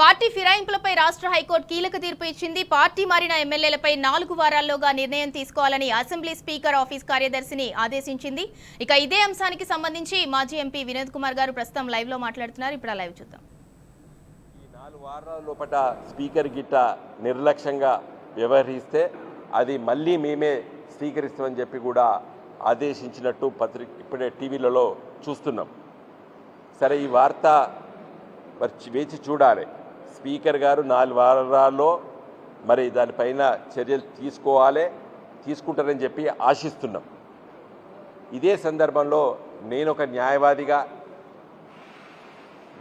Party ఫిరాయింపులపై రాష్ట్ర high court కీలక తీర్పు ఇచ్చింది. పార్టీ మారిన ఎమ్మెల్యేలపై 4 వారాల్లోగా నిర్ణయం తీసుకోవాలని అసెంబ్లీ స్పీకర్ ఆఫీస్ కార్యదర్శిని ఆదేశించింది. ఇక ఇదే అంశానికి సంబంధించి మాజీ ఎంపీ వినోద్ కుమార్ గారు ప్రస్తుతం లైవ్ లో మాట్లాడుతున్నారు. ఇప్పుడు లైవ్ చూద్దాం. ఈ 4 వారాల లోపల స్పీకర్ గిట్ట నిర్లక్ష్యంగా వ్యవహరిస్తే అది మళ్ళీ మేమే స్వీకరిస్తామని చెప్పి కూడా ఆదేశించినట్టు ఇప్పుడే టీవీలలో చూస్తున్నాం. సరే, ఈ వార్త మరి వేచి చూడాలి. స్పీకర్ గారు 4 వారాల్లో మరి దానిపైన చర్యలు తీసుకుంటారని చెప్పి ఆశిస్తున్నాం. ఇదే సందర్భంలో నేను ఒక న్యాయవాదిగా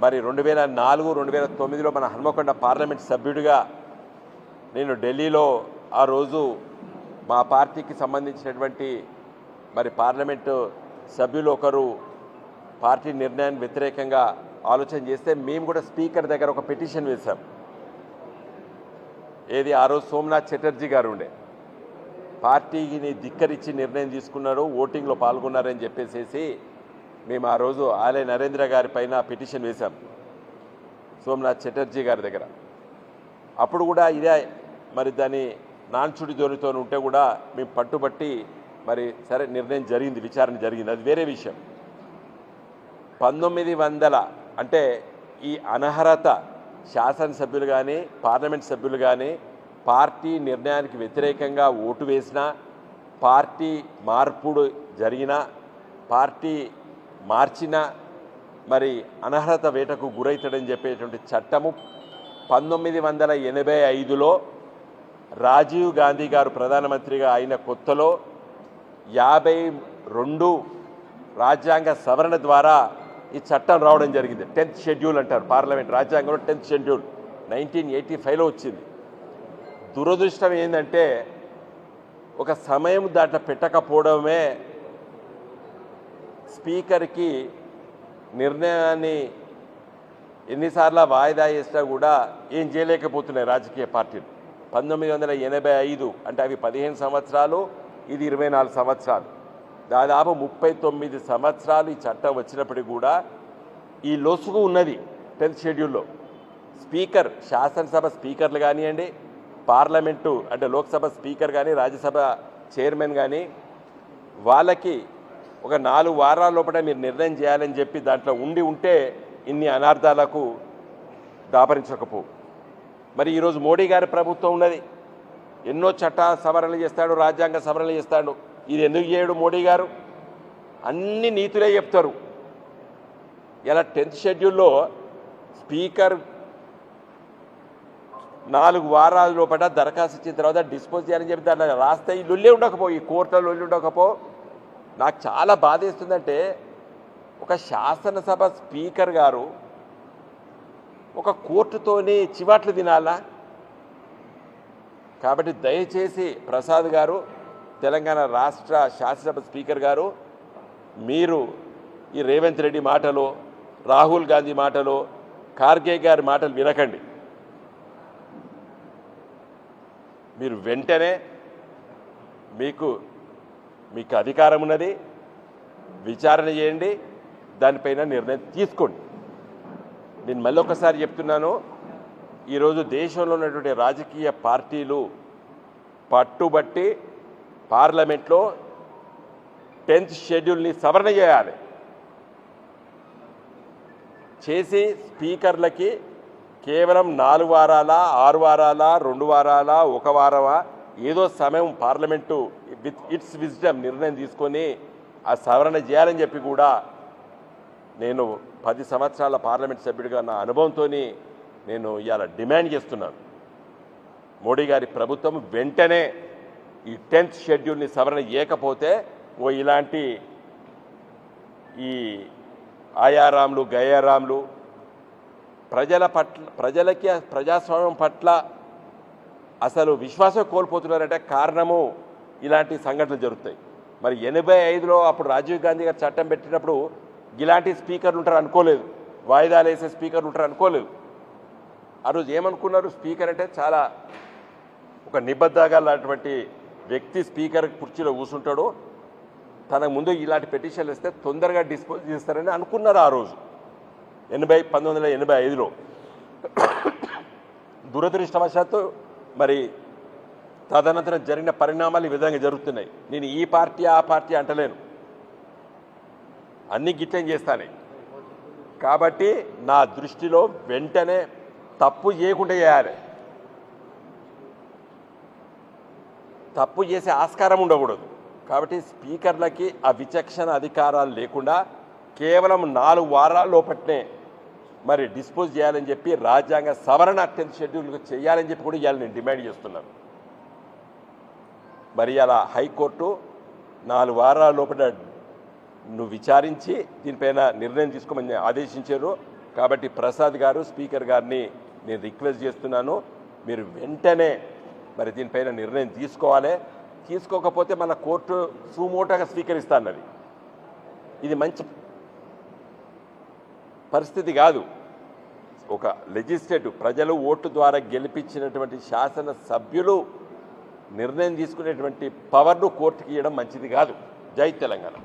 మరి 2004-2009లో మన హన్మకొండ పార్లమెంట్ సభ్యుడిగా నేను ఢిల్లీలో ఆ రోజు మా పార్టీకి సంబంధించినటువంటి మరి పార్లమెంటు సభ్యులు ఒకరు పార్టీ నిర్ణయానికి వ్యతిరేకంగా ఆలోచన చేస్తే మేము కూడా స్పీకర్ దగ్గర ఒక పిటిషన్ వేశాం. ఆ రోజు సోమనాథ్ చటర్జీ గారు ఉండే పార్టీని ధిక్కరించి నిర్ణయం తీసుకున్నారు, ఓటింగ్లో పాల్గొన్నారని చెప్పేసి మేము ఆ రోజు ఆలయ నరేంద్ర గారి పైన పిటిషన్ వేశాం సోమనాథ్ చటర్జీ గారి దగ్గర. అప్పుడు కూడా ఇదే మరి దాన్ని నాన్చుడి ధోరణితో ఉంటే కూడా మేము పట్టుబట్టి మరి సరే నిర్ణయం జరిగింది, విచారణ జరిగింది, అది వేరే విషయం. 1900 అంటే ఈ అనర్హత శాసనసభ్యులు కానీ పార్లమెంట్ సభ్యులు కానీ పార్టీ నిర్ణయానికి వ్యతిరేకంగా ఓటు వేసినా, పార్టీ మార్పుడు జరిగినా, పార్టీ మార్చినా మరి అనర్హత వేటకు గురవుతాడని చెప్పేటువంటి చట్టము 1985లో రాజీవ్ గాంధీ గారు ప్రధానమంత్రిగా అయిన కొత్తలో 52 రాజ్యాంగ సవరణ ద్వారా ఈ చట్టం రావడం జరిగింది. 10th షెడ్యూల్ అంటారు పార్లమెంట్ రాజ్యాంగంలో. 10th షెడ్యూల్ 1985లో వచ్చింది. దురదృష్టం ఏంటంటే ఒక సమయం దాంట్లో పెట్టకపోవడమే స్పీకర్కి నిర్ణయాన్ని ఎన్నిసార్లు వాయిదా చేసినా కూడా ఏం చేయలేకపోతున్నాయి రాజకీయ పార్టీలు. 1985 అంటే అవి 15 సంవత్సరాలు, ఇది 24 సంవత్సరాలు, దాదాపు 39 సంవత్సరాలు ఈ చట్టం వచ్చినప్పటికీ కూడా ఈ లొసుగు ఉన్నది 10th షెడ్యూల్లో. స్పీకర్, శాసనసభ స్పీకర్లు కానివ్వండి, పార్లమెంటు అంటే లోక్సభ స్పీకర్ కానీ, రాజ్యసభ చైర్మన్ కానీ వాళ్ళకి ఒక 4 వారాల లోపల మీరు నిర్ణయం చేయాలని చెప్పి దాంట్లో ఉంటే ఇన్ని అనార్థాలకు దాపరించకపో. మరి ఈరోజు మోడీ గారి ప్రభుత్వం ఉన్నది, ఎన్నో చట్ట సవరణలు చేస్తాడు, రాజ్యాంగ సవరణలు చేస్తాడు. ఇది ఎందుకు చేయడు మోడీ గారు? అన్ని నీతులే చెప్తారు. ఇలా 10th షెడ్యూల్లో స్పీకర్ 4 వారాల లోపల దరఖాస్తు ఇచ్చిన తర్వాత డిస్పోజ్ చేయాలని చెప్పి దాన్ని రాస్తే ఈ లొల్లే ఉండకపో, ఈ కోర్టులో లొల్లి ఉండకపో. నాకు చాలా బాధేస్తుందంటే ఒక శాసనసభ స్పీకర్ గారు ఒక కోర్టుతోని చివాట్లు తినాలా? కాబట్టి దయచేసి ప్రసాద్ గారు, తెలంగాణ రాష్ట్ర శాసనసభ స్పీకర్ గారు, మీరు ఈ రేవంత్ రెడ్డి మాటలు, రాహుల్ గాంధీ మాటలు, ఖార్గే గారి మాటలు వినకండి. మీరు వెంటనే మీకు అధికారం ఉన్నది, విచారణ చేయండి, దానిపైన నిర్ణయం తీసుకోండి. నేను మళ్ళీ ఒకసారి చెప్తున్నాను, ఈరోజు దేశంలో ఉన్నటువంటి రాజకీయ పార్టీలు పట్టుబట్టి పార్లమెంట్లో 10th షెడ్యూల్ని సవరణ చేసి స్పీకర్లకి కేవలం 4 వారాల, 6 వారాల, 2 వారాల, 1 వారమా ఏదో సమయం పార్లమెంటు విత్ ఇట్స్ విజ్డమ్ నిర్ణయం తీసుకొని ఆ సవరణ చేయాలని చెప్పి కూడా నేను 10 సంవత్సరాల పార్లమెంట్ సభ్యుడిగా నా అనుభవంతో నేను ఇవాళ డిమాండ్ చేస్తున్నాను. మోడీ గారి ప్రభుత్వం వెంటనే ఈ 10th షెడ్యూల్ని సవరణ చేయకపోతే ఇలాంటి ఈ ఆయారాములు, గయారాములు ప్రజలకి ప్రజాస్వామ్యం పట్ల అసలు విశ్వాసం కోల్పోతున్నారంటే కారణము ఇలాంటి సంఘటనలు జరుగుతాయి. మరి 85లో అప్పుడు రాజీవ్ గాంధీ గారు చట్టం పెట్టినప్పుడు ఇలాంటి స్పీకర్లు ఉంటారు అనుకోలేదు, వాయిదాలు వేసే స్పీకర్లు ఉంటారు అనుకోలేదు. ఆ రోజు ఏమనుకున్నారు? స్పీకర్ అంటే చాలా ఒక నిబద్ధగా లాంటి వ్యక్తి స్పీకర్ కుర్చీలో కూర్చుంటాడు, తన ముందు ఇలాంటి పిటిషన్లు ఇస్తే తొందరగా డిస్పోజ్ చేస్తారని అనుకున్నారు ఆ రోజు 1985లో. దురదృష్టవశాత్తు మరి తదనంతరం జరిగిన పరిణామాలు ఈ విధంగా జరుగుతున్నాయి. నేను ఈ పార్టీ ఆ పార్టీ అంటలేను, అన్ని గిట్లేం చేస్తానే. కాబట్టి నా దృష్టిలో వెంటనే తప్పు చేయకుండా చేయాలి, తప్పు చేసే ఆస్కారం ఉండకూడదు. కాబట్టి స్పీకర్లకి ఆ విచక్షణ అధికారాలు లేకుండా కేవలం 4 వారాల లోపట్నే మరి డిస్పోజ్ చేయాలని చెప్పి రాజ్యాంగ సవరణ 10th షెడ్యూల్ చేయాలని చెప్పి కూడా ఇవాళ నేను డిమాండ్ చేస్తున్నాను. మరి అలా హైకోర్టు 4 వారాల లోపల నువ్వు విచారించి దీనిపైన నిర్ణయం తీసుకోమని ఆదేశించారు. కాబట్టి ప్రసాద్ గారు స్పీకర్ గారిని నేను రిక్వెస్ట్ చేస్తున్నాను, మీరు వెంటనే మరి దీనిపైన నిర్ణయం తీసుకోవాలి. తీసుకోకపోతే మన కోర్టు సుమోటోగా స్వీకరిస్తాన్నది. ఇది మంచి పరిస్థితి కాదు. ఒక లెజిస్లేటివ్ ప్రజలు ఓటు ద్వారా గెలిపించినటువంటి శాసన సభ్యులు నిర్ణయం తీసుకునేటువంటి పవర్ను కోర్టుకి ఇవ్వడం మంచిది కాదు. జై తెలంగాణ.